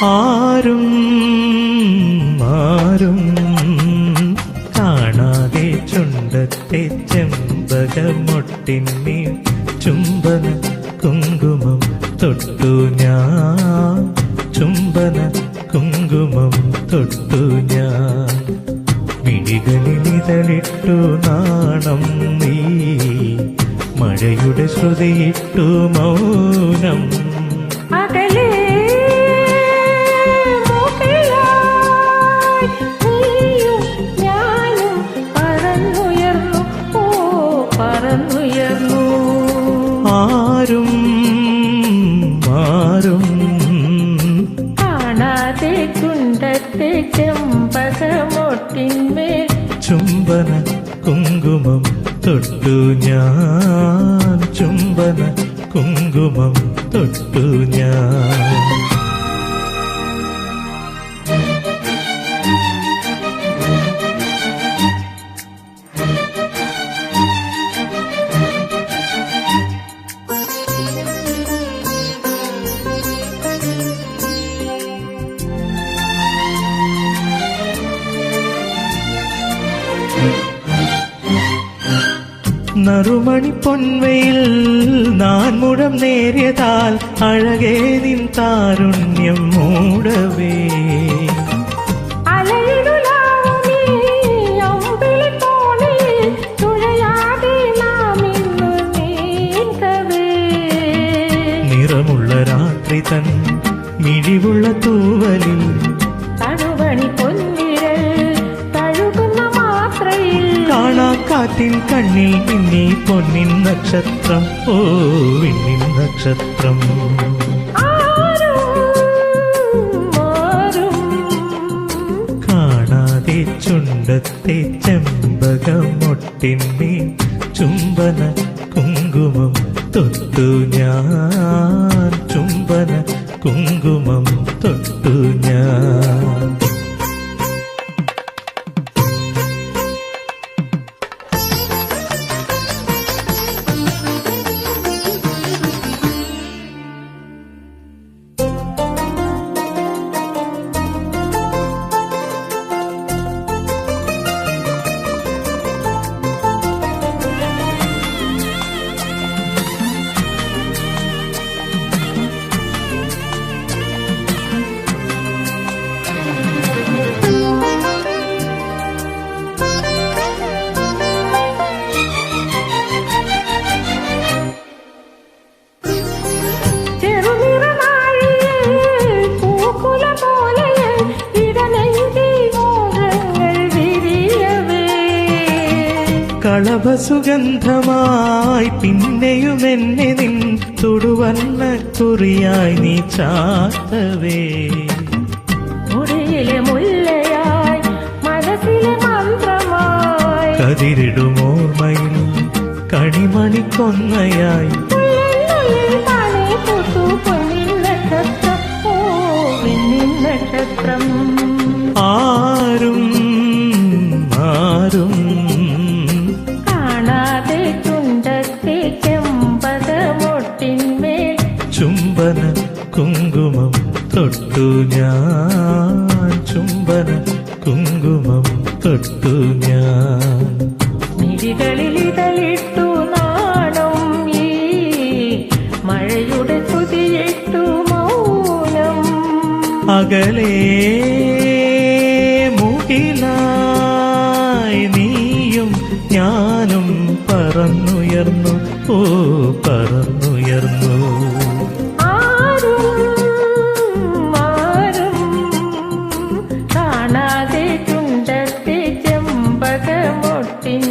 ആരും ആരും കാണാതെ ചുണ്ടത്തെ ചെമ്പകമൊട്ടിന്മേൽ ചുംബന കുങ്കുമം തൊട്ടു ഞാൻ, ചുംബന കുങ്കുമം തൊട്ടു ഞാൻ. മിഴികളിലിതളിട്ടു നാണം നീ, മഴയുടെ ശ്രുതിയിട്ടു മൗനം. ആരും ആരും കാണാതെ ചുണ്ടത്തെ ചെമ്പകമൊട്ടിന്മേൽ ചുംബന കുങ്കുമം തൊട്ടു ഞാൻ, ചുംബന കുങ്കുമം തൊട്ടു ഞാൻ. നറുമണി പൊൻവയിൽ നാൻമുഴം നേരിയതാൽ അഴകേ നിൻ താരുണ്യം മൂടവേ. നിറമുള്ള രാത്രി തൻ മിഴിവുള്ള തൂവലിൽ കാണാക്കാറ്റിൻ കണ്ണിൽ മിന്നി പൊന്നിൻ നക്ഷത്രം, ഓ വിണ്ണിൻ നക്ഷത്രം. കാണാതെ ചുണ്ടത്തെ ചെമ്പകമൊട്ടിന്മേൽ ചുംബന കുങ്കുമം തൊട്ടു ഞാൻ, ചുംബന കുങ്കുമം തൊട്ടു ഞാൻ. കളഭസുഗന്ധമായി പിന്നെയും എന്നെ നിൻ തൊടുവന്ന കുറിയായി നീ ചാത്തവേ. മുറിയിലെ മുല്ലയായി മനസ്സിലെ മന്ത്രമായി കതിരിടുമോർമ്മയിൽ കണിമണിക്കൊന്നയായി നക്ഷത്രം. ആരും ആരും കാണാതെ ചുണ്ടത്തെ ചെമ്പകമൊട്ടിന്മേൽ ചുംബന കുങ്കുമം തൊട്ടു ഞാൻ, ചുംബന കുങ്കുമം തൊട്ടു ഞാൻ. മിഴികളിലിതളിട്ടു നാണം ഈ മഴയുടെ സ്തുതിയിട്ടു മൗനം. അകലേ മുകിലായി നീയും ഞാനും പറന്നുയർന്നു, ഓ പറന്നുയർന്നു. കാണാതെ ചുണ്ടത്തെ ചെമ്പകമൊട്ടിൻ